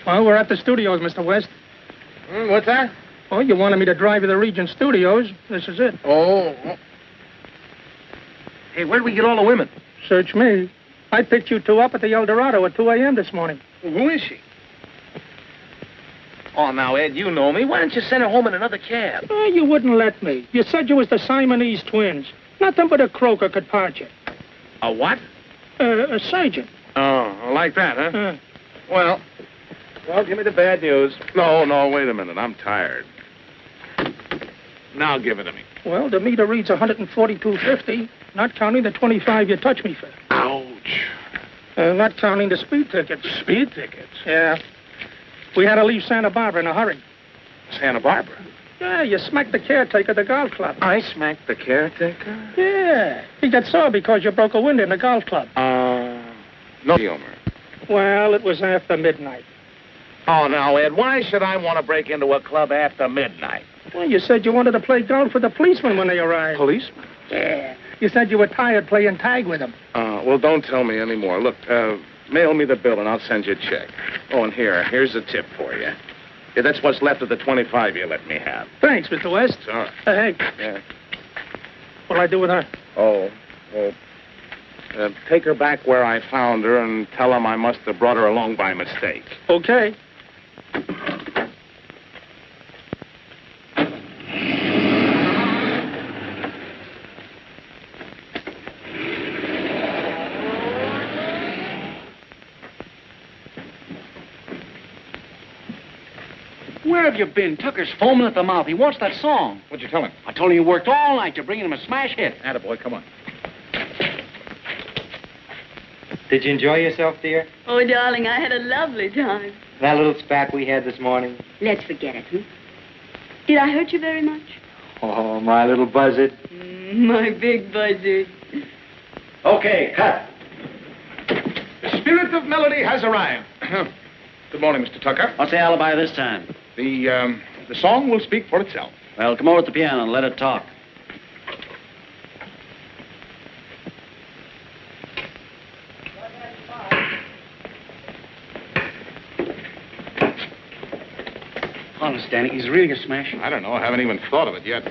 Well, we're at the studios, Mr. West. What's that? Oh, you wanted me to drive you to the Regent Studios. This is it. Oh. Hey, where'd we get all the women? Search me. I picked you two up at the El Dorado at 2 a.m. this morning. Well, who is she? Oh, now, Ed, you know me. Why don't you send her home in another cab? Oh, you wouldn't let me. You said you was the Simonese twins. Nothing but a croaker could part you. A what? A surgeon. Oh, like that, huh? Well, give me the bad news. No, wait a minute. I'm tired. Now give it to me. Well, the meter reads 142.50, not counting the 25 you touched me for. Ouch. Not counting the speed tickets. Speed tickets? Yeah. We had to leave Santa Barbara in a hurry. Santa Barbara? Yeah, you smacked the caretaker at the golf club. I smacked the caretaker? Yeah. He got sore because you broke a window in the golf club. No humor. Well, it was after midnight. Oh, now, Ed, why should I want to break into a club after midnight? Well, you said you wanted to play golf with the policemen when they arrived. Policeman? Yeah. You said you were tired playing tag with them. Well, don't tell me anymore. Look, mail me the bill and I'll send you a check. Oh, and here's a tip for you. Yeah, that's what's left of the 25 you let me have. Thanks, Mr. West. It's all right. Hey. Yeah. What'll I do with her? Take her back where I found her and tell them I must have brought her along by mistake. Okay. Where have you been? Tucker's foaming at the mouth. He wants that song. What'd you tell him? I told him you worked all night. You're bringing him a smash hit. Attaboy, come on. Did you enjoy yourself, dear? Oh, darling, I had a lovely time. That little spat we had this morning? Let's forget it, Did I hurt you very much? Oh, my little buzzard. My big buzzard. Okay, cut. The spirit of melody has arrived. Good morning, Mr. Tucker. What's the alibi this time? The song will speak for itself. Well, come over to the piano and let it talk. Honest, Danny, he's really a smash. I don't know. I haven't even thought of it yet.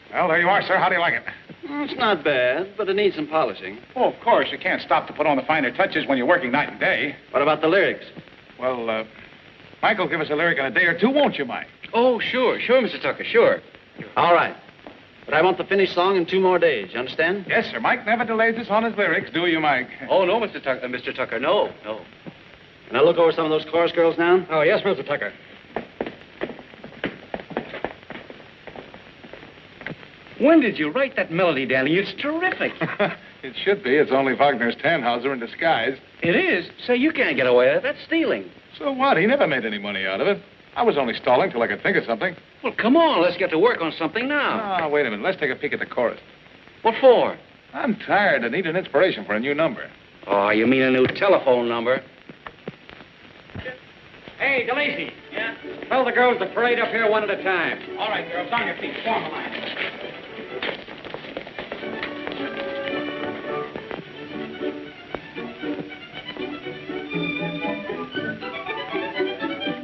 Well, there you are, sir. How do you like it? It's not bad, but it needs some polishing. Oh, of course. You can't stop to put on the finer touches when you're working night and day. What about the lyrics? Well, Mike will give us a lyric in a day or two, won't you, Mike? Oh, sure, Mr. Tucker, sure. All right. But I want the finished song in 2 more days. You understand? Yes, sir. Mike never delays us on his lyrics, do you, Mike? Oh, no, Mr. Tucker. No. Can I look over some of those chorus girls now? Oh, yes, Mr. Tucker. When did you write that melody, Danny? It's terrific. It should be. It's only Wagner's Tannhauser in disguise. It is? Say, you can't get away with it. That's stealing. So what? He never made any money out of it. I was only stalling till I could think of something. Well, come on. Let's get to work on something now. Oh, wait a minute. Let's take a peek at the chorus. What for? I'm tired. I need an inspiration for a new number. Oh, you mean a new telephone number? Hey, DeLacy. Yeah? Tell the girls to parade up here one at a time. All right, girls, on your feet. Form a line.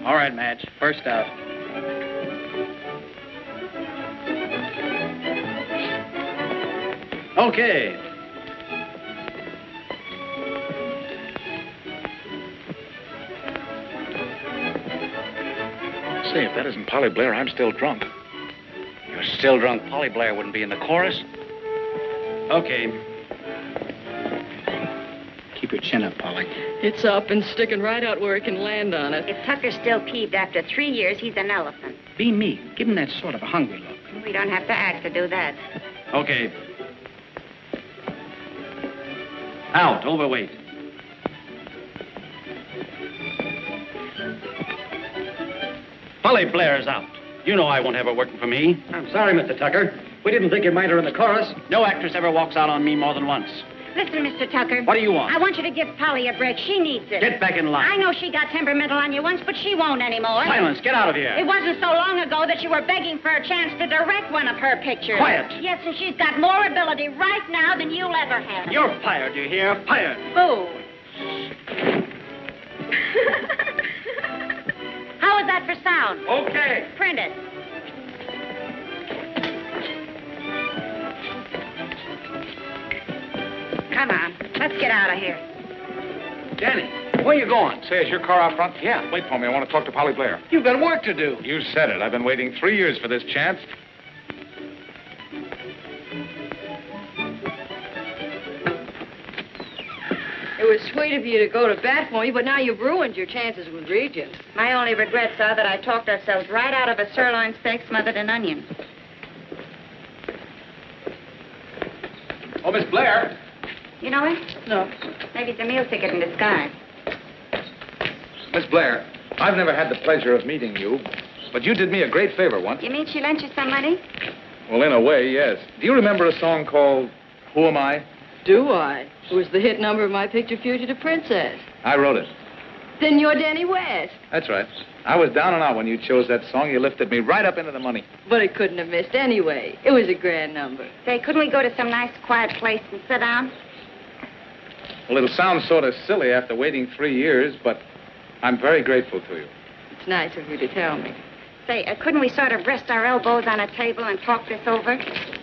All right, Madge. First out. Okay. Say, if that isn't Polly Blair, I'm still drunk. You're still drunk. Polly Blair wouldn't be in the chorus. Okay. Keep your chin up, Polly. It's up and sticking right out where it can land on it. If Tucker's still peeved after 3 years, he's an elephant. Be meek. Give him that sort of a hungry look. We don't have to act to do that. Okay. Out. Overweight. Polly Blair's out. You know I won't have her working for me. I'm sorry, Mr. Tucker. We didn't think you'd mind her in the chorus. No actress ever walks out on me more than once. Listen, Mr. Tucker. What do you want? I want you to give Polly a break. She needs it. Get back in line. I know she got temperamental on you once, but she won't anymore. Silence. Get out of here. It wasn't so long ago that you were begging for a chance to direct one of her pictures. Quiet. Yes, and she's got more ability right now than you'll ever have. You're fired, you hear? Fired. Boo. How is that for sound? Okay. Print it. Come on, let's get out of here. Danny, where you going? Say, is your car out front? Yeah. Wait for me. I want to talk to Polly Blair. You've got work to do. You said it. I've been waiting 3 years for this chance. It was sweet of you to go to bat for me, but now you've ruined your chances with Regent. My only regrets are that I talked ourselves right out of a sirloin steak smothered in onion. Oh, Miss Blair. You know it? No. Maybe it's a meal ticket in disguise. Miss Blair, I've never had the pleasure of meeting you, but you did me a great favor once. You mean she lent you some money? Well, in a way, yes. Do you remember a song called Who Am I? Do I? It was the hit number of my picture, Fugitive Princess. I wrote it. Then you're Danny West. That's right. I was down and out when you chose that song. You lifted me right up into the money. But it couldn't have missed anyway. It was a grand number. Say, couldn't we go to some nice quiet place and sit down? Well, it'll sound sort of silly after waiting 3 years, but I'm very grateful to you. It's nice of you to tell me. Say, couldn't we sort of rest our elbows on a table and talk this over?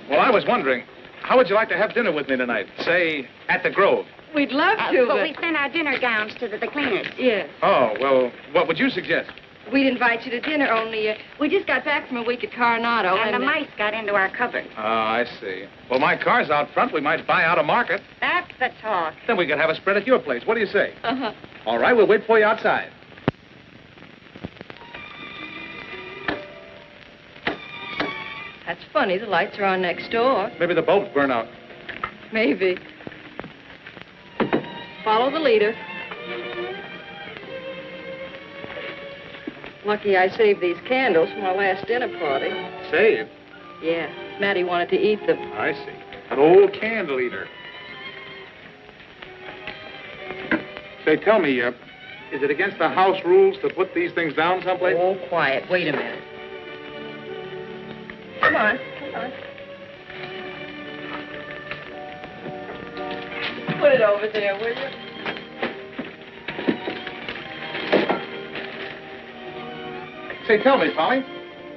Well, I was wondering, how would you like to have dinner with me tonight? Say, at the Grove. We'd love to, but we sent our dinner gowns to the cleaners. Yes. Oh, well, what would you suggest? We'd invite you to dinner, only we just got back from a week at Coronado. And the mice got into our cupboard. Oh, I see. Well, my car's out front. We might buy out a market. That's the talk. Then we could have a spread at your place. What do you say? Uh-huh. All right, we'll wait for you outside. That's funny. The lights are on next door. Maybe the bulbs burn out. Maybe. Follow the leader. Lucky I saved these candles for my last dinner party. Save? Yeah, Mattie wanted to eat them. I see. An old candle eater. Say, tell me, is it against the house rules to put these things down someplace? Oh, quiet. Wait a minute. Come on, come on. Put it over there, will you? Say, tell me, Polly,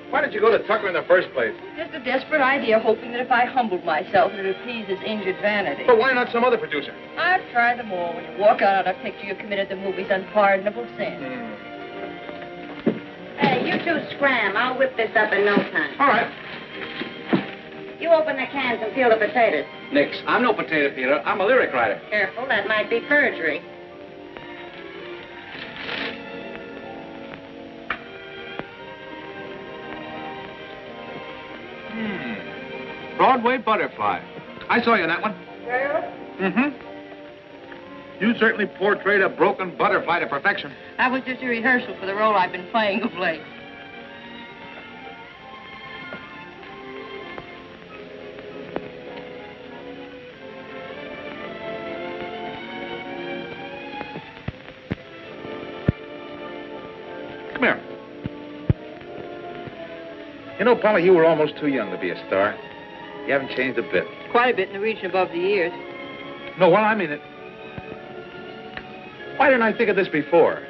why did you go to Tucker in the first place? Just a desperate idea, hoping that if I humbled myself, it would appease his injured vanity. But why not some other producer? I've tried them all. When you walk out on a picture, you've committed the movie's unpardonable sin. Hey, you two scram. I'll whip this up in no time. All right. You open the cans and peel the potatoes. Nix. I'm no potato peeler. I'm a lyric writer. Careful, that might be perjury. Broadway Butterfly. I saw you in that one. Mm-hmm. You certainly portrayed a broken butterfly to perfection. That was just a rehearsal for the role I've been playing of late. Come here. You know, Polly, you were almost too young to be a star. You haven't changed a bit. Quite a bit in the region above the ears. No, well, I mean it. Why didn't I think of this before?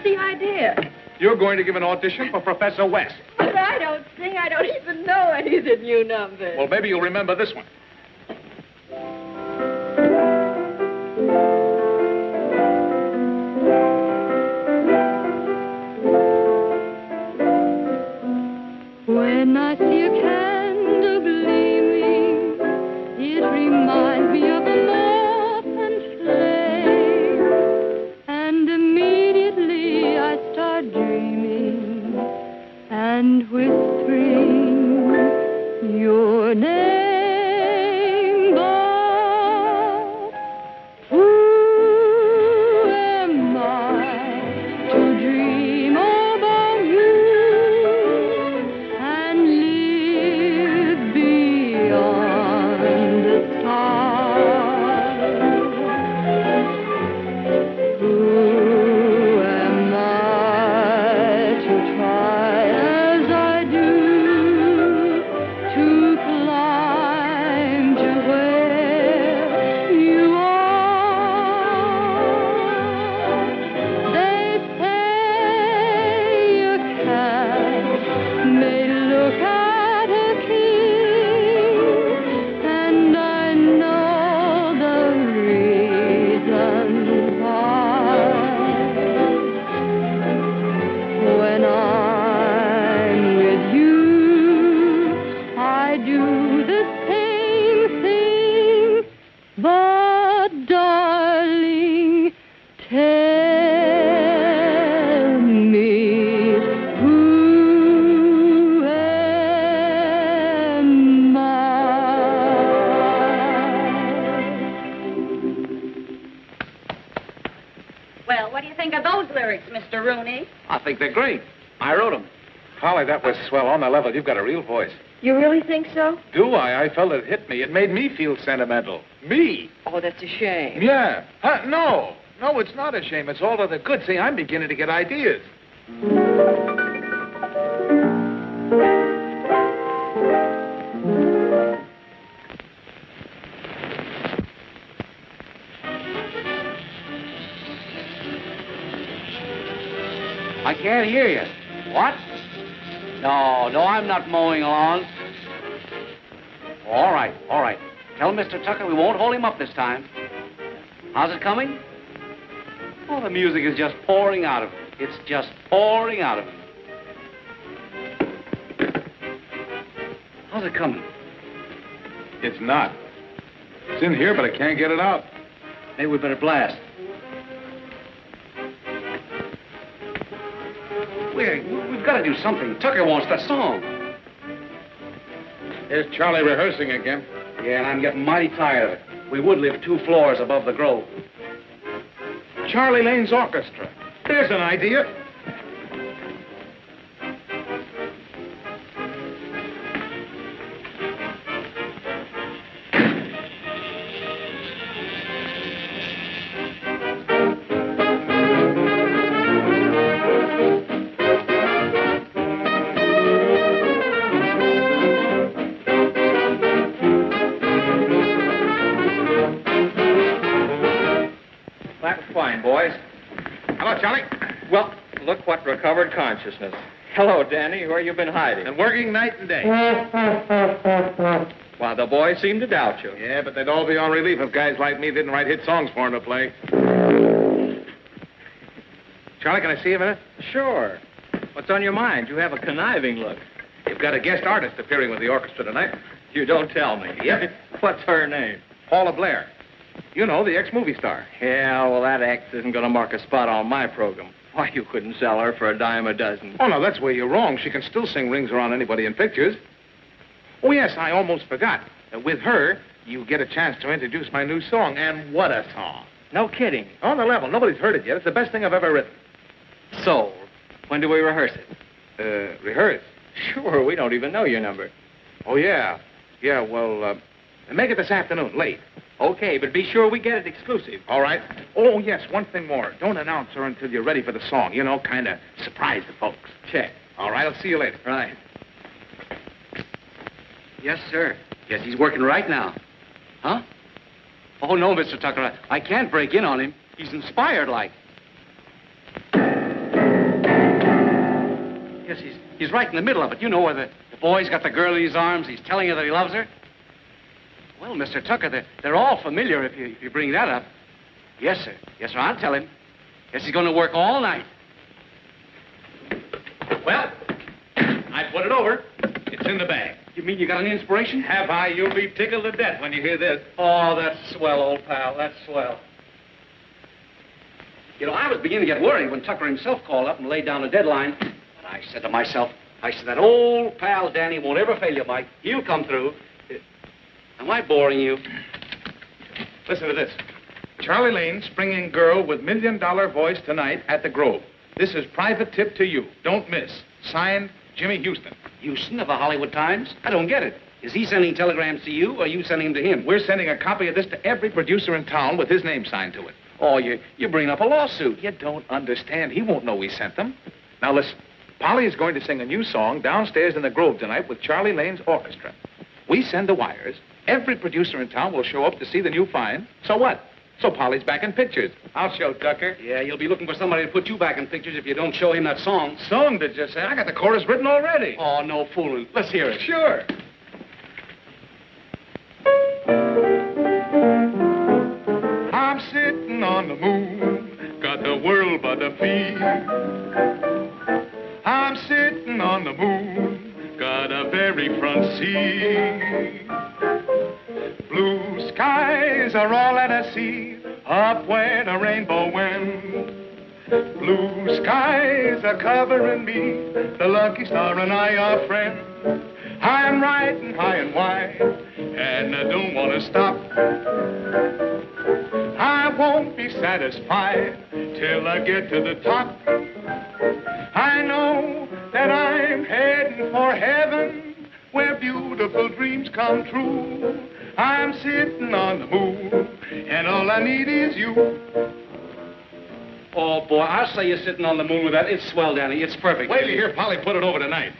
The idea. You're going to give an audition for Professor West. But I don't sing. I don't even know any of the new numbers. Well, maybe you'll remember this one. When I see a candle gleaming, it reminds me of an orphan flame. And immediately I start dreaming and whispering your name. But who am I to dream about you and live beyond the stars? Who am I to try as I do to climb to where you are? They say a cat may look at a king, and I know the reason why. When I'm with you, I do the same thing. But, darling, tell me, who am I? Well, what do you think of those lyrics, Mr. Rooney? I think they're great. I wrote them. Polly, that was swell. On the level, you've got a real voice. You really think so? Do I? I felt it hit me. It made me feel sentimental. Me? Oh, that's a shame. Yeah. No. No, it's not a shame. It's all to the good. See, I'm beginning to get ideas. I can't hear you. What? No, I'm not mowing lawns. All right. Tell Mr. Tucker we won't hold him up this time. How's it coming? Oh, the music is just pouring out of him. It's just pouring out of him. How's it coming? It's not. It's in here, but I can't get it out. Maybe we better blast. We've got to do something. Tucker wants that song. Here's Charlie rehearsing again. Yeah, and I'm getting mighty tired of it. We would live 2 floors above the Grove. Charlie Lane's orchestra. There's an idea. That's fine, boys. Hello, Charlie. Well, look what recovered consciousness. Hello, Danny. Where you been hiding? And working night and day. Why, the boys seem to doubt you. Yeah, but they'd all be on relief if guys like me didn't write hit songs for him to play. Charlie, can I see you a minute? Sure. What's on your mind? You have a conniving look. You've got a guest artist appearing with the orchestra tonight. You don't tell me. Yep. What's her name? Paula Blair. You know, the ex-movie star. Yeah, well, that ex isn't going to mark a spot on my program. Why, you couldn't sell her for a dime a dozen. Oh, no, that's where you're wrong. She can still sing Rings Around Anybody in Pictures. Oh, yes, I almost forgot. With her, you get a chance to introduce my new song. And what a song. No kidding. On the level. Nobody's heard it yet. It's the best thing I've ever written. So, when do we rehearse it? Rehearse? Sure, we don't even know your number. Oh, yeah. Yeah, well, make it this afternoon, late. Okay, but be sure we get it exclusive. All right. Oh, yes, one thing more. Don't announce her until you're ready for the song. You know, kind of surprise the folks. Check. All right, I'll see you later. Right. Yes, sir. Yes, he's working right now. Huh? Oh, no, Mr. Tucker. I can't break in on him. He's inspired like. Yes, he's right in the middle of it. You know where the boy's got the girl in his arms. He's telling her that he loves her. Well, Mr. Tucker, they're all familiar if you bring that up. Yes, sir. Yes, sir, I'll tell him. Yes, he's going to work all night. Well, I put it over. It's in the bag. You mean you got an inspiration? Have I? You'll be tickled to death when you hear this. Oh, that's swell, old pal. That's swell. You know, I was beginning to get worried when Tucker himself called up and laid down a deadline. And I said to myself, that old pal Danny won't ever fail you, Mike. He'll come through. Am I boring you? Listen to this. Charlie Lane, springing girl with $1 million voice tonight at the Grove. This is private tip to you. Don't miss. Signed, Jimmy Houston. Houston of the Hollywood Times? I don't get it. Is he sending telegrams to you, or are you sending them to him? We're sending a copy of this to every producer in town with his name signed to it. Oh, you're bringing up a lawsuit. You don't understand. He won't know we sent them. Now, listen. Polly is going to sing a new song downstairs in the Grove tonight with Charlie Lane's orchestra. We send the wires. Every producer in town will show up to see the new find. So what? So Polly's back in pictures. I'll show Tucker. Yeah, you'll be looking for somebody to put you back in pictures if you don't show him that song. Song, did you say? I got the chorus written already. Oh, no fooling. Let's hear it. Sure. I'm sitting on the moon, got the world by the feet. I'm sitting on the moon, got a very front seat. Blue skies are all that I see, up where the rainbow went. Blue skies are covering me, the lucky star and I are friends. I'm riding high and wide, and I don't want to stop. I won't be satisfied till I get to the top. I know that I'm heading for heaven, where beautiful dreams come true. I'm sitting on the moon, and all I need is you. Oh, boy, I'll say you're sitting on the moon with that. It's swell, Danny. It's perfect. Wait till you hear Polly put it over tonight.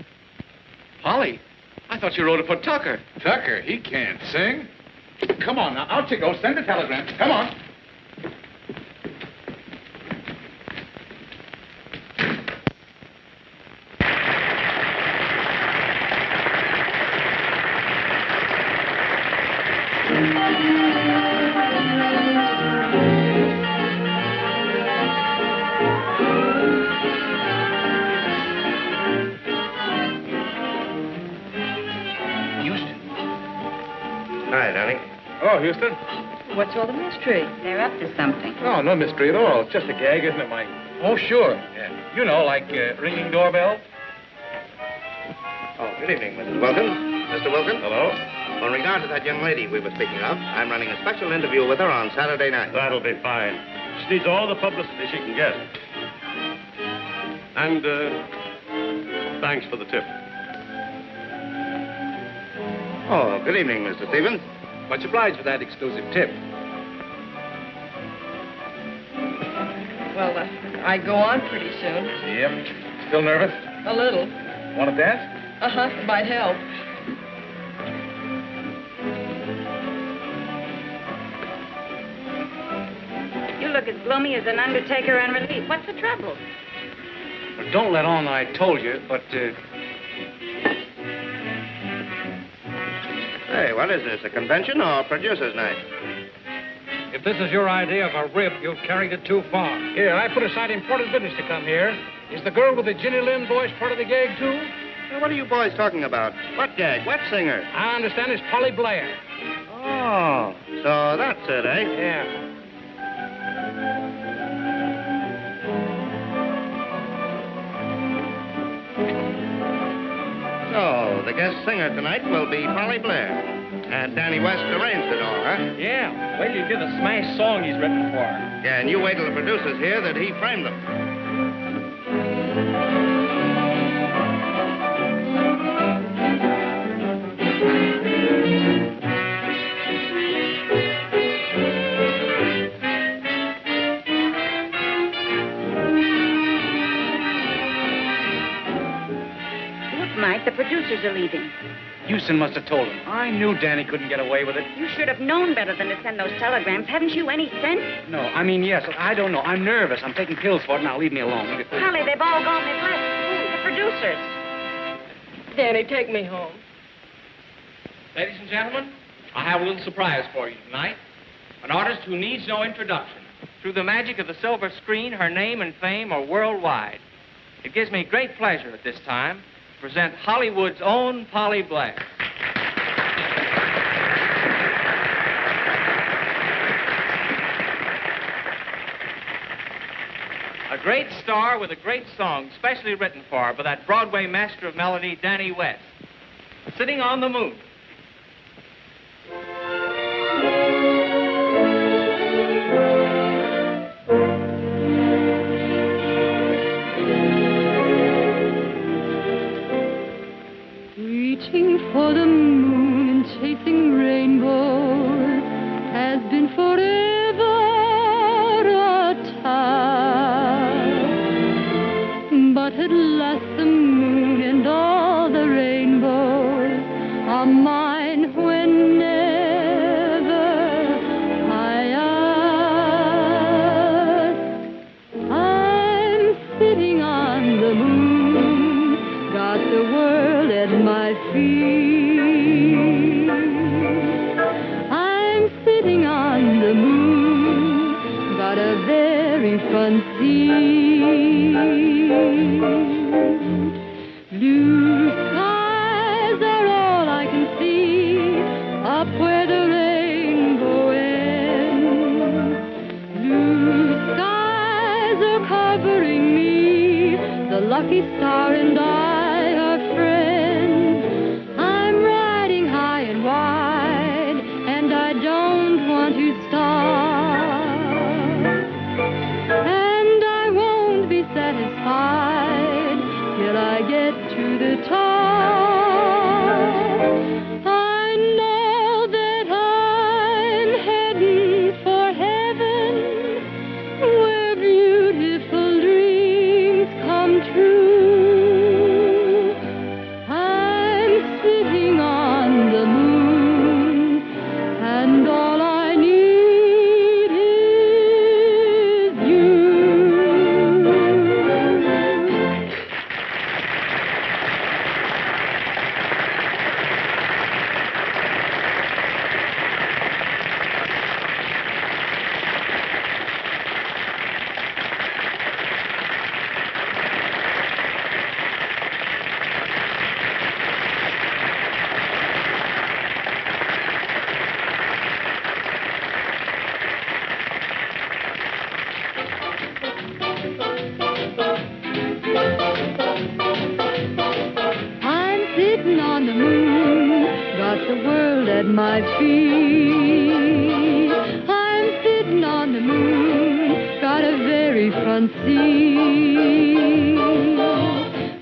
Polly? I thought you wrote it for Tucker. Tucker, he can't sing. Come on, now, out you go. Send the telegram. Come on. Hi, Danny. Oh, Houston. What's all the mystery? They're up to something. No, no mystery at all. It's just a gag, isn't it, Mike? Oh, sure. Yeah. You know, like ringing doorbells. Oh, good evening, Mrs. Wilkins. Mr. Wilkins? Hello? In regard to that young lady we were speaking of, I'm running a special interview with her on Saturday night. That'll be fine. She needs all the publicity she can get. And, thanks for the tip. Oh, good evening, Mr. Stevens. Much obliged for that exclusive tip. Well, I go on pretty soon. Yep. Still nervous? A little. Want to dance? Uh-huh, might help. You look as gloomy as an undertaker on relief. What's the trouble? Well, don't let on that I told you, but, Hey, what is this, a convention or producer's night? If this is your idea of a rib, you've carried it too far. Here, I put aside important business to come here. Is the girl with the Ginny Lynn voice part of the gag, too? Now, what are you boys talking about? What gag? What singer? I understand it's Polly Blair. Oh, so that's it, eh? Yeah. So, the guest singer tonight will be Polly Blair. And Danny West arranged it all, huh? Yeah. Wait till you hear the smash song he's written for her. Yeah, and you wait till the producers hear that he framed them. Look, Mike, the producers are leaving. Houston must have told him. I knew Danny couldn't get away with it. You should have known better than to send those telegrams. Haven't you any sense? No, I mean, yes. I don't know. I'm nervous. I'm taking pills for it. Now, leave me alone. Holly, they've all gone. They've left. The producers. Danny, take me home. Ladies and gentlemen, I have a little surprise for you tonight. An artist who needs no introduction. Through the magic of the silver screen, her name and fame are worldwide. It gives me great pleasure at this time to present Hollywood's own Polly Blair. A great star with a great song specially written for her by that Broadway master of melody, Danny West. Sitting on the Moon. Reaching for the moon and chasing rainbows has been forever a task. But at last the moon and all the rainbows are mine whenever I ask. I'm sitting on the moon, got the world at my feet. I'm sitting on the moon, got a very fun seat. Blue skies are all I can see, up where the rainbow ends. Blue skies are covering me, the lucky star and I are friends. I'm riding high and wide, and I don't want to stop. And I won't be satisfied till I get to the top. I know that I'm heading for heaven, where beautiful dreams come true. I'm sitting on the moon, and all I need is you. I'm sitting on the moon, got the world at my feet. I'm sitting on the moon, got a very front seat.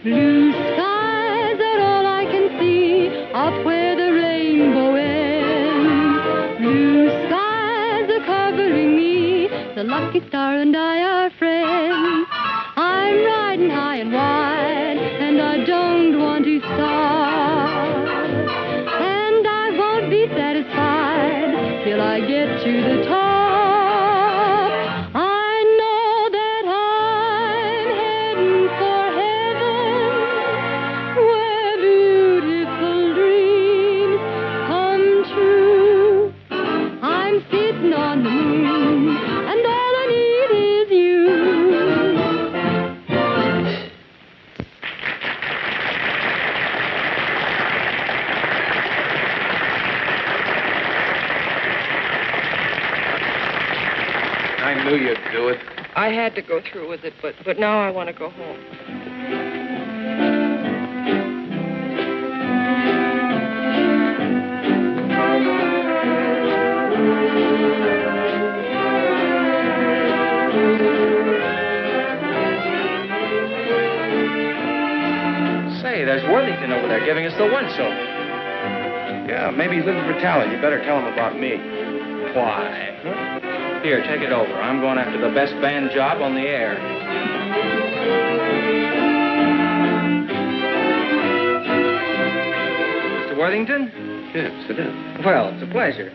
Blue skies are all I can see, up where the rainbow ends. Blue skies are covering me, the lucky star and I are friends. I'm riding high and wide, and I don't want to stop. And I won't be satisfied till I get to the top. I know that I'm heading for heaven, where beautiful dreams come true. I'm sitting on the moon, and all I need is you. knew you'd do it. I had to go through with it, but now I want to go home. Say, there's Worthington over there giving us the once-over. Yeah, maybe he's looking for talent. You better tell him about me. Why? Here, take it over. I'm going after the best band job on the air. Mr. Worthington? Yes, sit down. Well, it's a pleasure.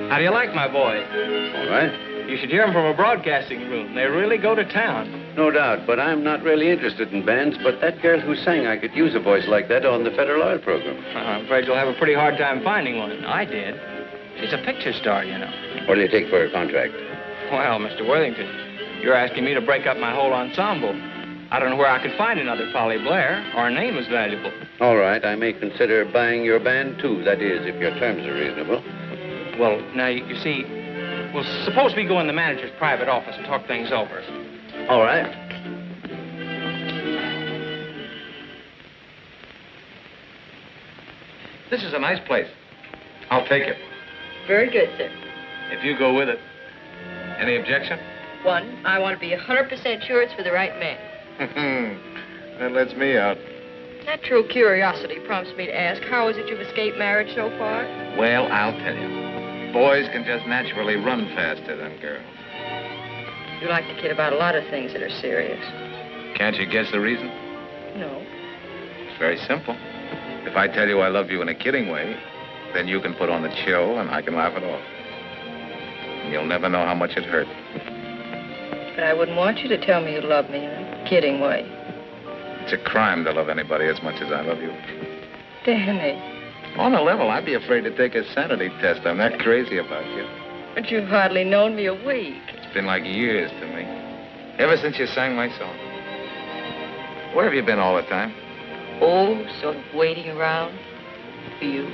How do you like my boy? All right. You should hear him from a broadcasting room. They really go to town. No doubt, but I'm not really interested in bands, but that girl who sang, I could use a voice like that on the Federal Oil program. I'm afraid you'll have a pretty hard time finding one. I did. She's a picture star, you know. What do you take for a contract? Well, Mr. Worthington, you're asking me to break up my whole ensemble. I don't know where I could find another Polly Blair. Our name is valuable. All right, I may consider buying your band, too. That is, if your terms are reasonable. Well, now, you see, well, suppose we go in the manager's private office and talk things over. All right. This is a nice place. I'll take it. Very good, sir. If you go with it. Any objection? One, I want to be 100% sure it's for the right man. That lets me out. Natural curiosity prompts me to ask, how is it you've escaped marriage so far? Well, I'll tell you. Boys can just naturally run faster than girls. You like to kid about a lot of things that are serious. Can't you guess the reason? No. It's very simple. If I tell you I love you in a kidding way, then you can put on the chill and I can laugh it off. And you'll never know how much it hurt. But I wouldn't want you to tell me you love me in a kidding way. It's a crime to love anybody as much as I love you. Danny. On a level, I'd be afraid to take a sanity test. I'm that crazy about you. But you've hardly known me a week. It's been like years to me. Ever since you sang my song. Where have you been all the time? Oh, sort of waiting around for you.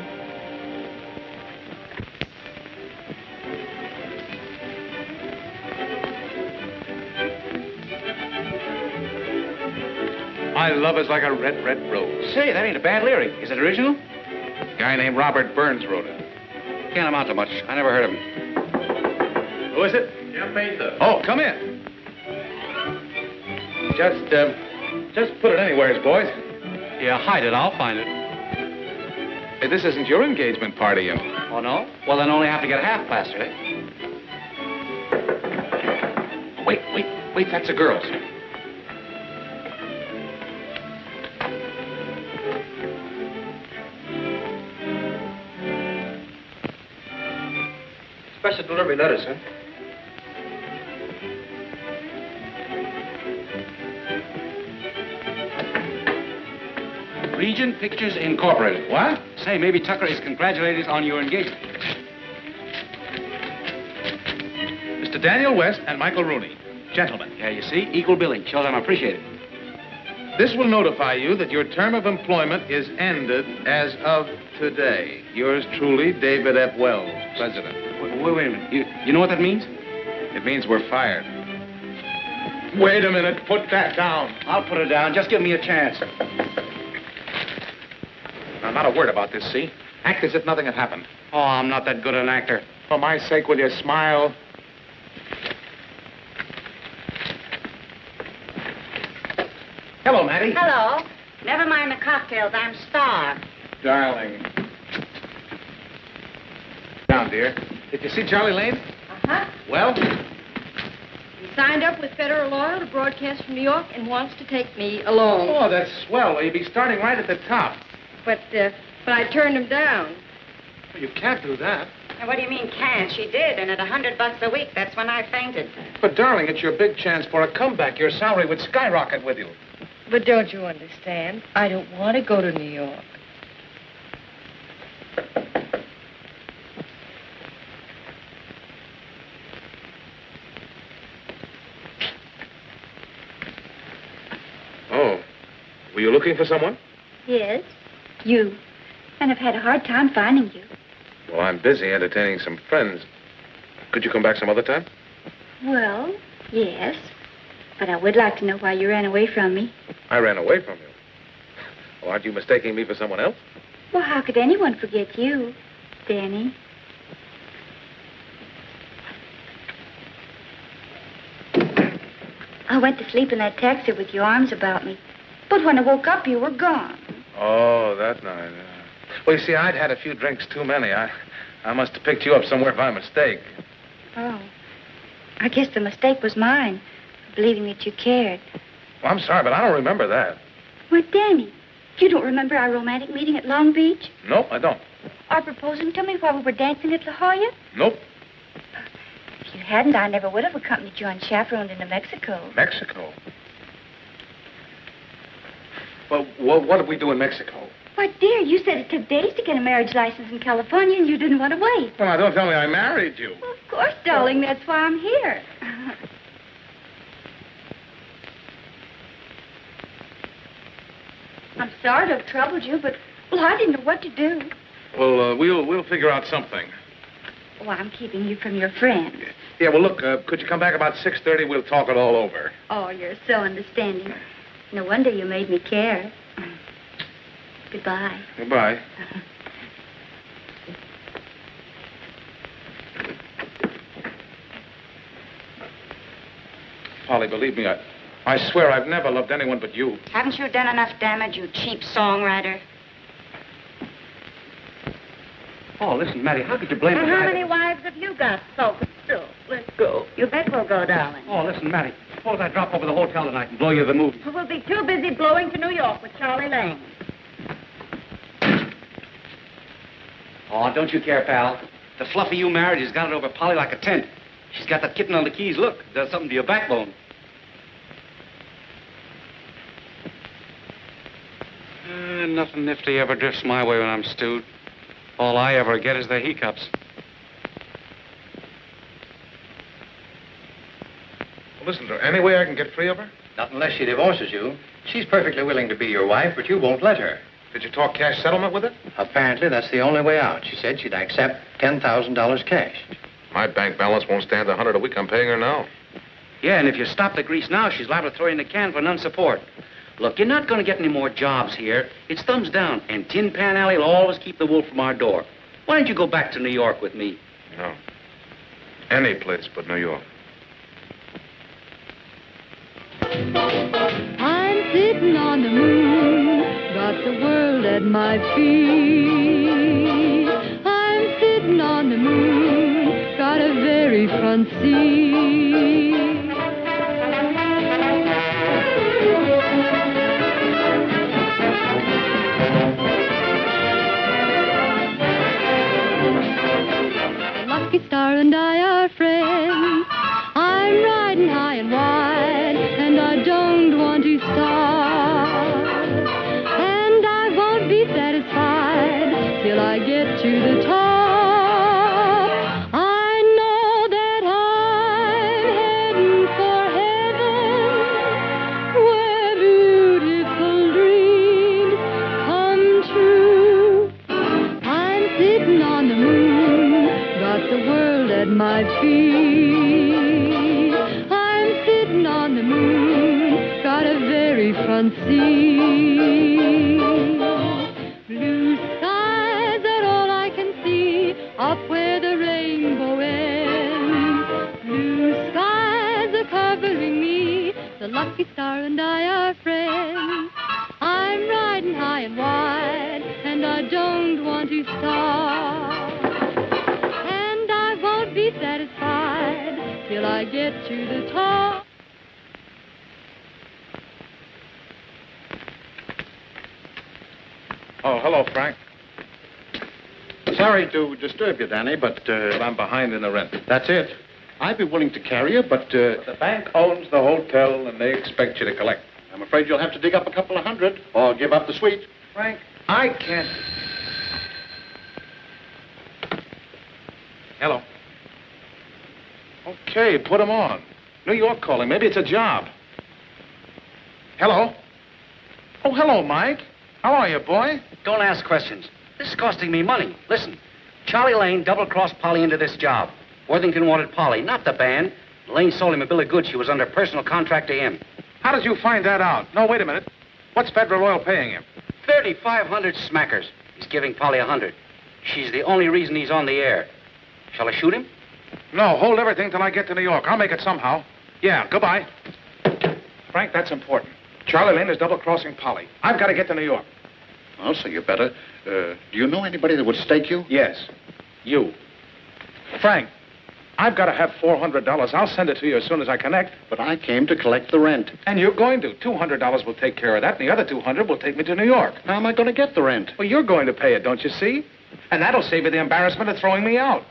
My love is like a red, red rose. Say, that ain't a bad lyric. Is it original? A guy named Robert Burns wrote it. Can't amount to much. I never heard of him. Who is it? Jim Mesa. Oh, come in. Just put it anywheres, boys. Yeah, hide it. I'll find it. Hey, this isn't your engagement party, you know. Oh, no? Well, then only have to get half plastered, eh? Wait, that's a girl's. Special delivery letter, sir. Regent Pictures Incorporated. What? Say, maybe Tucker is congratulating us on your engagement. Mr. Daniel West and Michael Rooney. Gentlemen. Yeah, you see? Equal billing. Shows I'm appreciated. This will notify you that your term of employment is ended as of today. Yours truly, David F. Wells, President. Wait a minute. You know what that means? It means we're fired. Wait a minute. Put that down. I'll put it down. Just give me a chance. Now, not a word about this, see? Act as if nothing had happened. Oh, I'm not that good an actor. For my sake, will you smile? Hello, Mattie. Hello. Never mind the cocktails. I'm starved. Darling. Down, dear. Did you see Charlie Lane? Uh-huh. Well? He signed up with Federal Oil to broadcast from New York and wants to take me along. Oh, that's swell. Well, you'd be starting right at the top. But I turned him down. Well, you can't do that. Now, what do you mean can't? She did, and at $100 a week, that's when I fainted. But, darling, it's your big chance for a comeback. Your salary would skyrocket with you. But don't you understand? I don't want to go to New York. Oh. Were you looking for someone? Yes, you. And I've had a hard time finding you. Well, I'm busy entertaining some friends. Could you come back some other time? Well, yes. But I would like to know why you ran away from me. I ran away from you. Well, aren't you mistaking me for someone else? Well, how could anyone forget you, Danny? I went to sleep in that taxi with your arms about me. But when I woke up, you were gone. Oh, that night. Well, you see, I'd had a few drinks too many. I must have picked you up somewhere by mistake. Oh. I guess the mistake was mine, believing that you cared. Well, I'm sorry, but I don't remember that. Why, Danny, you don't remember our romantic meeting at Long Beach? Nope, I don't. Or proposing to me while we were dancing at La Jolla? Nope. If you hadn't, I never would have accompanied you unchaperoned into Mexico. Mexico? Well, what did we do in Mexico? Why, dear, you said it took days to get a marriage license in California, and you didn't want to wait. Well, now, don't tell me I married you. Well, of course, darling. That's why I'm here. I'm sorry to have troubled you, but, well, I didn't know what to do. Well, we'll figure out something. Oh, I'm keeping you from your friends. Yeah, well, look, could you come back about 6:30? We'll talk it all over. Oh, you're so understanding. No wonder you made me care. Goodbye. Goodbye. Polly, believe me, I swear I've never loved anyone but you. Haven't you done enough damage, you cheap songwriter? Oh, listen, Mattie, how could you blame And me? how many wives have you got, Sultan? So, let's go. You bet we'll go, darling. Oh, listen, Mattie, suppose I drop over the hotel tonight and blow you the movie. We'll be too busy blowing to New York with Charlie Lane. Oh, don't you care, pal? The fluffy you married has got it over Polly like a tent. She's got that kitten on the keys. Look, does something to your backbone. Nothing nifty ever drifts my way when I'm stewed. All I ever get is the hiccups. Well, listen to her. Any way I can get free of her? Not unless she divorces you. She's perfectly willing to be your wife, but you won't let her. Did you talk cash settlement with her? Apparently, that's the only way out. She said she'd accept $10,000 cash. My bank balance won't stand $100 a week. I'm paying her now. Yeah, and if you stop the grease now, she's liable to throw you in the can for non-support. Look, you're not going to get any more jobs here. It's thumbs down, and Tin Pan Alley will always keep the wolf from our door. Why don't you go back to New York with me? No. Any place but New York. I'm sitting on the moon, got the world at my feet. I'm sitting on the moon, got a very front seat. Lucky Star and I are friends. I'm riding high and wide, and I don't want to stop. And I won't be satisfied till I get to the top. I know that I'm heading for heaven, where beautiful dreams come true. I'm sitting on the moon, got the world at my feet. I'm sitting on the moon, got a very front seat. Blue skies are all I can see, up where the rainbow ends. Blue skies are covering me, the lucky star and I are friends. I'm riding high and wide, and I don't want to stop. And I won't be satisfied till I get to the top. Oh, hello, Frank. Sorry to disturb you, Danny, but I'm behind in the rent. that's it. I'd be willing to carry you, but The bank owns the hotel, and they expect you to collect. I'm afraid you'll have to dig up a couple of hundred or give up the suite. Frank, I can't. Hello. Okay, put him on. New York calling. Maybe it's a job. Hello. Oh, hello, Mike. How are you, boy? Don't ask questions. This is costing me money. Listen, Charlie Lane double-crossed Polly into this job. Worthington wanted Polly, not the band. Lane sold him a bill of goods. She was under personal contract to him. How did you find that out? No, wait a minute. What's Federal Oil paying him? 3,500 smackers. He's giving Polly 100. She's the only reason he's on the air. Shall I shoot him? No, hold everything till I get to New York. I'll make it somehow. Yeah, goodbye. Frank, that's important. Charlie Lane is double-crossing Polly. I've got to get to New York. I'll say you better. Do you know anybody that would stake you? Yes, you. Frank, I've got to have $400. I'll send it to you as soon as I connect. But I came to collect the rent. And you're going to. $200 will take care of that, and the other $200 will take me to New York. How am I going to get the rent? Well, you're going to pay it, don't you see? And that'll save you the embarrassment of throwing me out.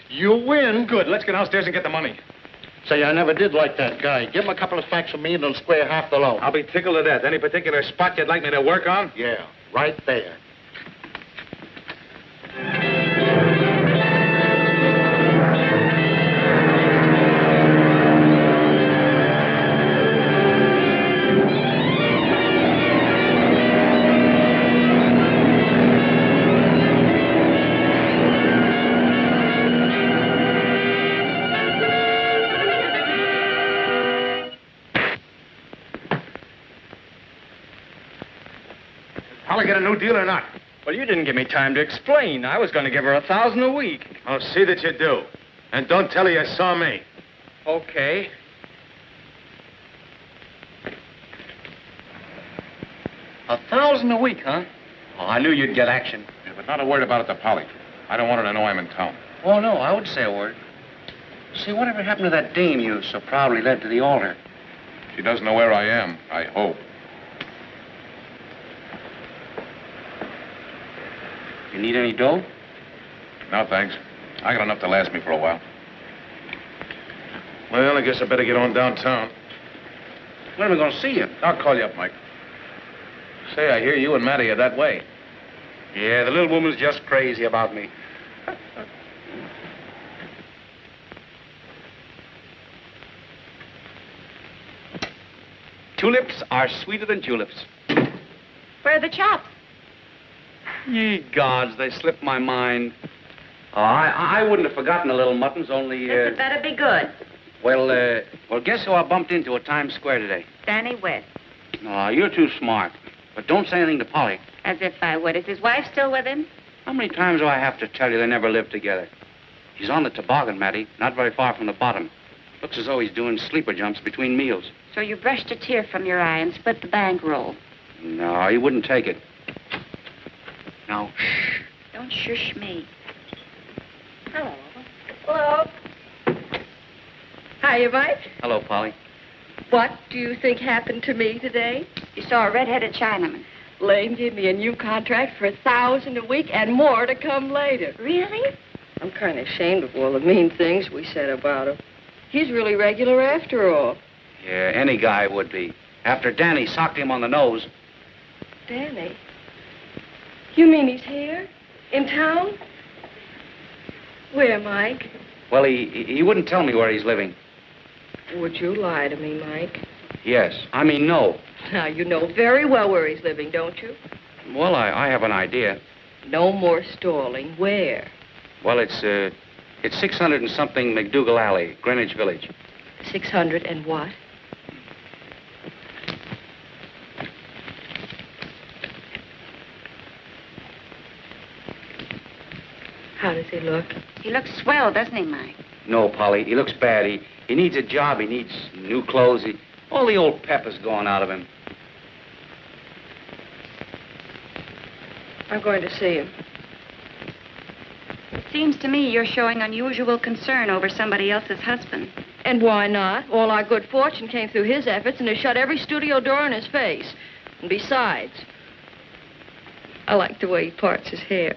You win. Good. Let's get downstairs and get the money. Say, I never did like that guy. Give him a couple of stacks of meat and he'll square half the loan. I'll be tickled to death. Any particular spot you'd like me to work on? Yeah, right there. Polly get a new deal or not? Well, you didn't give me time to explain. I was going to give her $1,000 a week. I'll see that you do. And don't tell her you saw me. Okay. $1,000 a week, huh? Oh, I knew you'd get action. Yeah, but not a word about it to Polly. I don't want her to know I'm in town. Oh, no, I would say a word. Say, whatever happened to that dame you so proudly led to the altar? She doesn't know where I am, I hope. You need any dough? No, thanks. I got enough to last me for a while. Well, I guess I better get on downtown. When are we going to see you? I'll call you up, Mike. Say, I hear you and Matty are that way. Yeah, the little woman's just crazy about me. Tulips are sweeter than juleps. Where are the chops? Ye gods, they slipped my mind. Oh, I wouldn't have forgotten the little muttons, only, This had better be good. Well, guess who I bumped into at Times Square today? Danny West. Oh, you're too smart. But don't say anything to Polly. As if I would. Is his wife still with him? How many times do I have to tell you they never lived together? He's on the toboggan, Matty, not very far from the bottom. Looks as though he's doing sleeper jumps between meals. So you brushed a tear from your eye and split the bankroll. No, he wouldn't take it. Now, shh. Don't shush me. Hello. Hello. Hiya, Mike. Hello, Polly. What do you think happened to me today? You saw a red-headed Chinaman. Lane gave me a new contract for $1,000 a week and more to come later. Really? I'm kind of ashamed of all the mean things we said about him. He's really regular after all. Yeah, any guy would be. After Danny socked him on the nose. Danny? You mean he's here? In town? Where, Mike? Well, he wouldn't tell me where he's living. Would you lie to me, Mike? Yes. I mean, no. Now, you know very well where he's living, don't you? Well, I have an idea. No more stalling. Where? Well, it's 600 and something McDougal Alley, Greenwich Village. 600 and what? How does he look? He looks swell, doesn't he, Mike? No, Polly, he looks bad. He needs a job. He needs new clothes. All the old pep is gone out of him. I'm going to see him. It seems to me you're showing unusual concern over somebody else's husband. And why not? All our good fortune came through his efforts and has shut every studio door in his face. And besides, I like the way he parts his hair.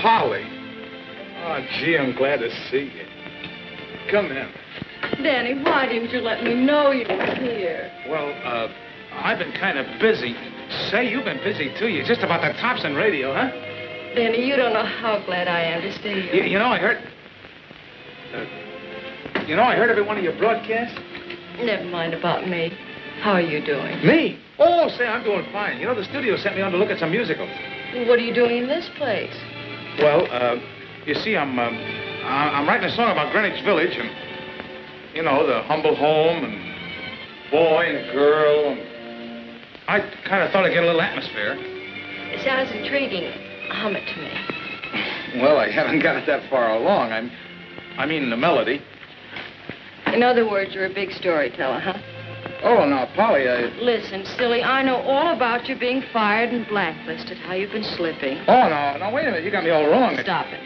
Polly. Oh, gee, I'm glad to see you. Come in. Danny, why didn't you let me know you were here? Well, I've been kind of busy. Say, you've been busy, too. You're just about the tops in radio, huh? Danny, you don't know how glad I am to see you. You know, I heard... I heard every one of your broadcasts. Never mind about me. How are you doing? Me? Oh, say, I'm doing fine. You know, the studio sent me on to look at some musicals. What are you doing in this place? Well, you see, I'm writing a song about Greenwich Village and, you know, the humble home and boy and girl. And I kind of thought I'd get a little atmosphere. It sounds intriguing. Hum it to me. Well, I haven't got it that far along. I mean the melody. In other words, you're a big storyteller, huh? Oh, now, Polly, Listen, silly, I know all about you being fired and blacklisted, how you've been slipping. Oh, no, wait a minute. You got me all wrong. Stop it.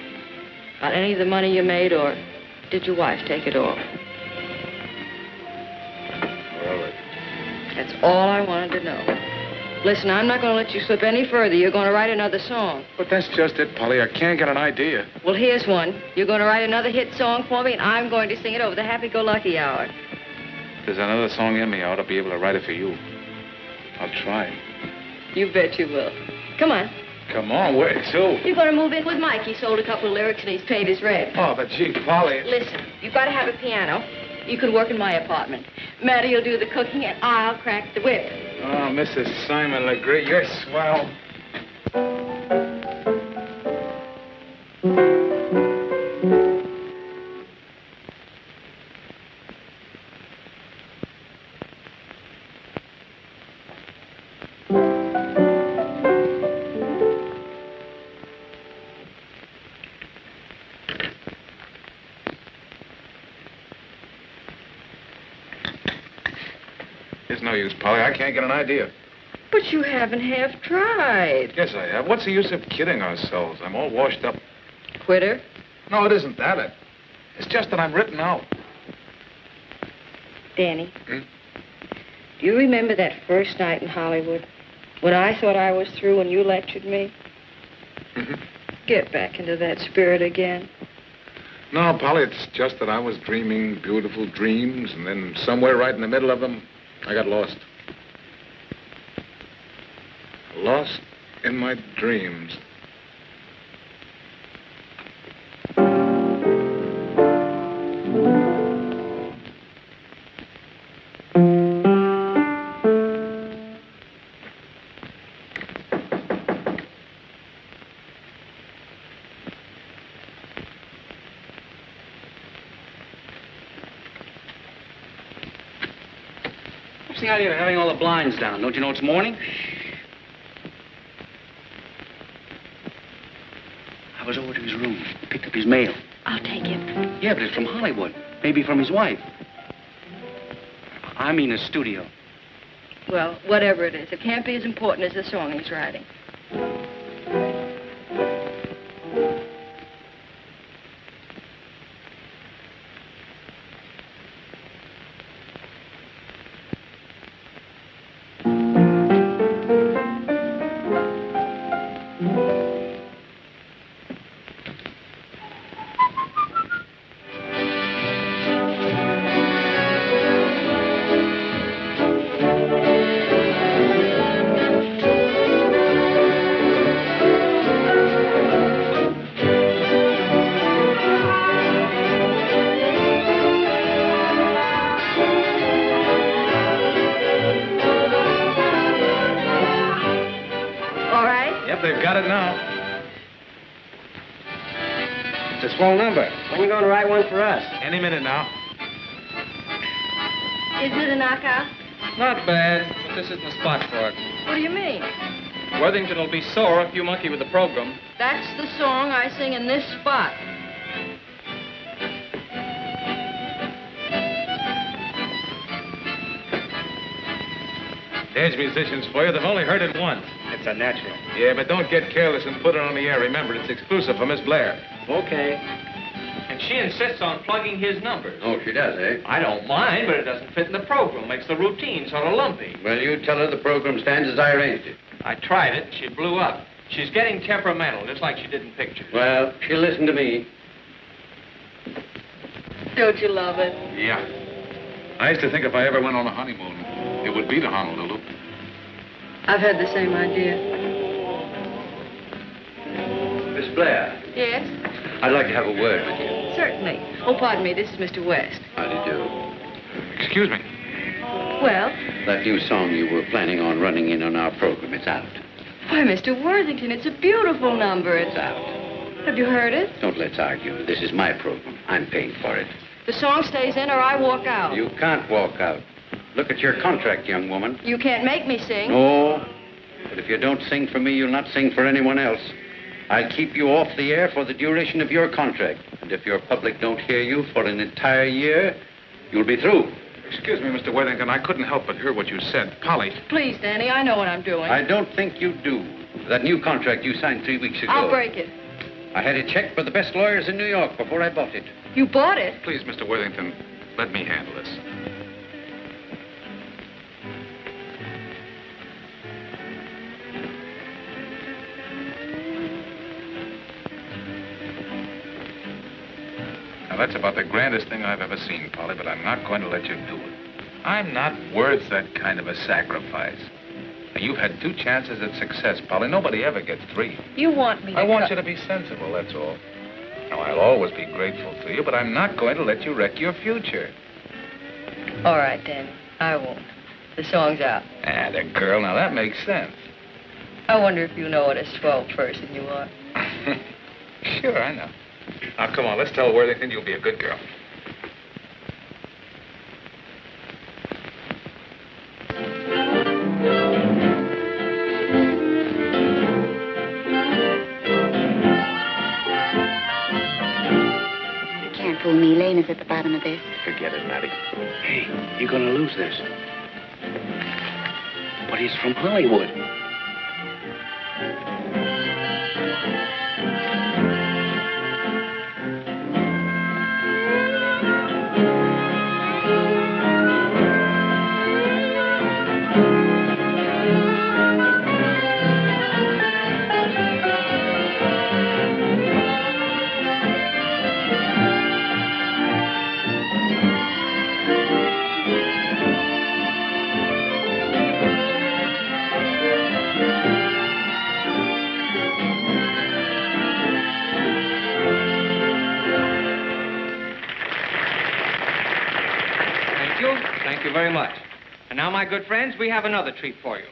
Got any of the money you made, or did your wife take it all? Well, That's all I wanted to know. Listen, I'm not going to let you slip any further. You're going to write another song. but that's just it, Polly. I can't get an idea. Well, here's one. You're going to write another hit song for me, and I'm going to sing it over the happy-go-lucky hour. If there's another song in me, I ought to be able to write it for you. I'll try. You bet you will. Come on. Come on, where to? You're going to move in with Mike. He sold a couple of lyrics, and he's paid his rent. Oh, but gee, Polly. Listen, you've got to have a piano. You can work in my apartment. Matty will do the cooking, and I'll crack the whip. Oh, Mrs. Simon Legree, you're swell. There's no use, Polly. I can't get an idea. But you haven't half tried. Yes, I have. What's the use of kidding ourselves? I'm all washed up. Quitter? No, it isn't that. It's just that I'm written out. Danny. Hmm? Do you remember that first night in Hollywood when I thought I was through and you lectured me? Mm-hmm. Get back into that spirit again. No, Polly, it's just that I was dreaming beautiful dreams, and then somewhere right in the middle of them, I got lost. Lost in my dreams. What's the idea of having all the blinds down? Don't you know it's morning? I was over to his room, picked up his mail. I'll take him. Yeah, but it's from Hollywood. Maybe from his wife. I mean a studio. Well, whatever it is, it can't be as important as the song he's writing. They've got it now. It's a swell number. When are you going to write one for us? Any minute now. Isn't it a knockout? Not bad, but this isn't the spot for it. What do you mean? Worthington will be sore if you monkey with the program. That's the song I sing in this spot. There's musicians for you. They've only heard it once. It's a natural. Yeah, but don't get careless and put it on the air. Remember, it's exclusive for Miss Blair. Okay. And she insists on plugging his numbers. Oh, she does, eh? I don't mind, but it doesn't fit in the program. Makes the routine sort of lumpy. Well, you tell her the program stands as I arranged it. I tried it, and she blew up. She's getting temperamental, just like she did in pictures. Well, she'll listen to me. Don't you love it? Yeah. I used to think if I ever went on a honeymoon, it would be to Honolulu. I've had the same idea. Miss Blair, Yes? I'd like to have a word with you. Certainly. Oh, pardon me. This is Mr. West. How do you do? Excuse me. Well, That new song you were planning on running in on our program, it's out. Why, Mr. Worthington, it's a beautiful number. It's out. Have you heard it? Don't let's argue. This is my program. I'm paying for it. The song stays in or I walk out. You can't walk out. Look at your contract, young woman. You can't make me sing. No. But if you don't sing for me, you'll not sing for anyone else. I'll keep you off the air for the duration of your contract. And if your public don't hear you for an entire year, you'll be through. Excuse me, Mr. Worthington. I couldn't help but hear what you said. Polly. Please, Danny, I know what I'm doing. I don't think you do. That new contract you signed 3 weeks ago. I'll break it. I had it checked by the best lawyers in New York before I bought it. You bought it? Please, Mr. Worthington, let me handle this. Now, that's about the grandest thing I've ever seen, Polly, but I'm not going to let you do it. I'm not worth that kind of a sacrifice. Now, you've had 2 chances at success, Polly. Nobody ever gets 3. You want me to... I want you to be sensible, that's all. Now, I'll always be grateful to you, but I'm not going to let you wreck your future. All right, Danny. I won't. The song's out. Ah, the girl. Now, that makes sense. I wonder if you know what a swell person you are. Sure, I know. Now, come on, let's tell Worthington you'll be a good girl. You can't fool me. Lane is at the bottom of this. Forget it, Matty. Hey, you're going to lose this. But he's from Hollywood. Thank you very much. And now, my good friends, we have another treat for you.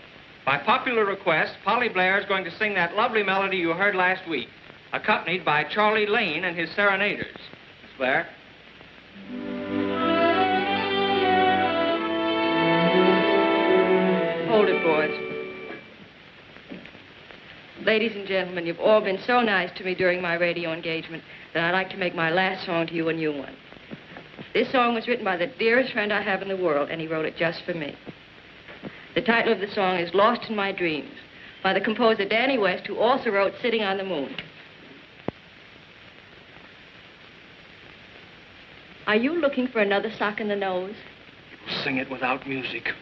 By popular request, Polly Blair is going to sing that lovely melody you heard last week, accompanied by Charlie Lane and his serenaders. Miss Blair? Hold it, boys. Ladies and gentlemen, you've all been so nice to me during my radio engagement that I'd like to make my last song to you a new one. This song was written by the dearest friend I have in the world, and he wrote it just for me. The title of the song is Lost in My Dreams, by the composer Danny West, who also wrote Sitting on the Moon. Are you looking for another sock in the nose? Sing it without music.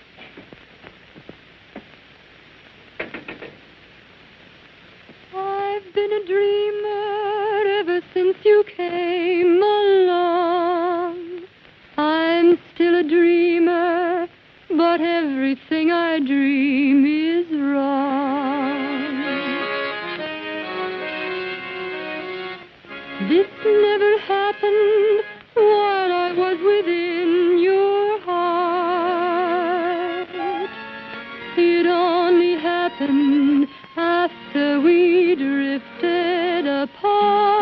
I've been a dreamer ever since you came along. I'm still a dreamer, but everything I dream is wrong. This never happened while I was within your heart. It only happened after we drifted apart.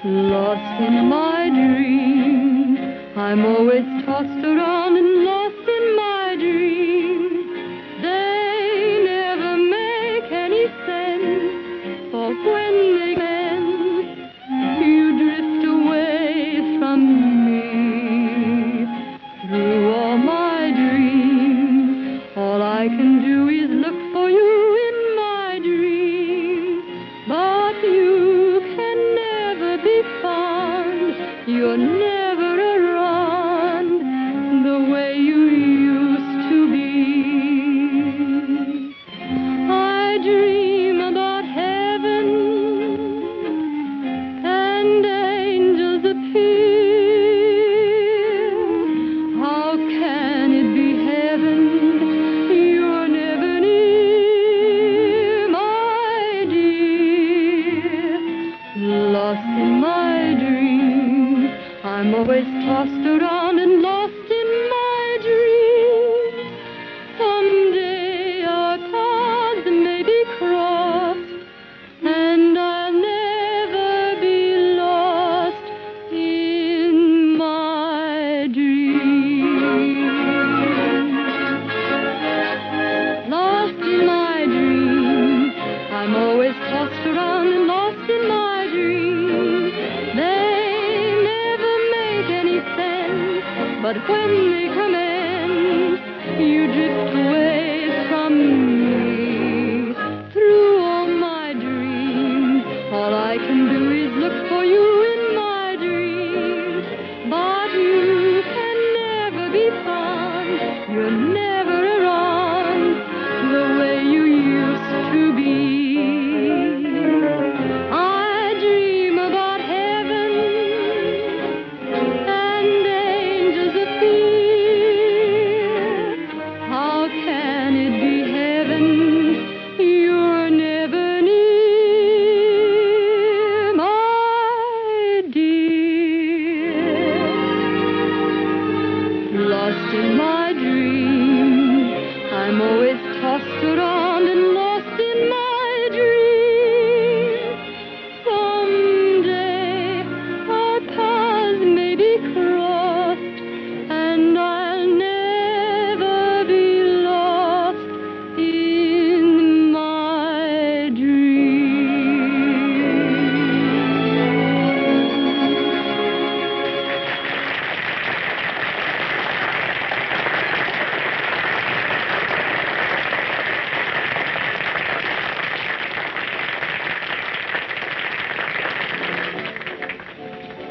Lost in my dreams, I'm always tossed around and lost in my dreams. They never make any sense, for when they end, you drift away from me. Through all my dreams, all I can do is look for you in my dreams. But you can never be found. You're never around the way you used to be. I dream about heaven and angels appear. How can it be heaven? You're never near, my dear. Lost in my dreams, I'm always tossed around and But when they commence, you drift away from me. Through all my dreams, all I can do is look for you in my dreams. But you can never be found. You're never around the way you used to be. I dream about heaven and angels of fear. How can it be heaven? You're never near, my dear. Lost in my dream, I'm always tossed around and lost in my dream. Someday our paths may be crossed, and I'll never be lost in my dream.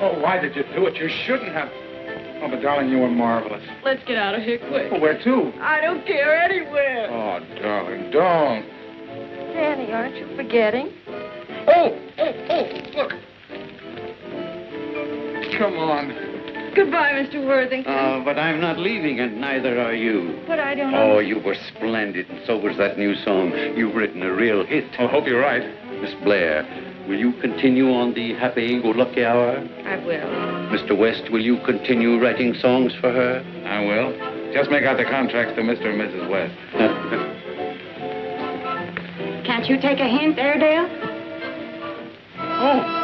Oh, why did you do it? You shouldn't have. Oh, but darling, you were marvelous. Let's get out of here quick. Oh, where to? I don't care anywhere. Oh, darling, don't. Danny, aren't you forgetting? Oh, look. Come on. Goodbye, Mr. Worthington. But I'm not leaving, and neither are you. But I don't Oh, know. you were splendid, and so was that new song. You've written a real hit. I hope you're right. Miss Blair, will you continue on the happy-go-lucky hour? I will. Mr. West, will you continue writing songs for her? I will. Just make out the contracts to Mr. and Mrs. West. Can't you take a hint, Airedale? Oh,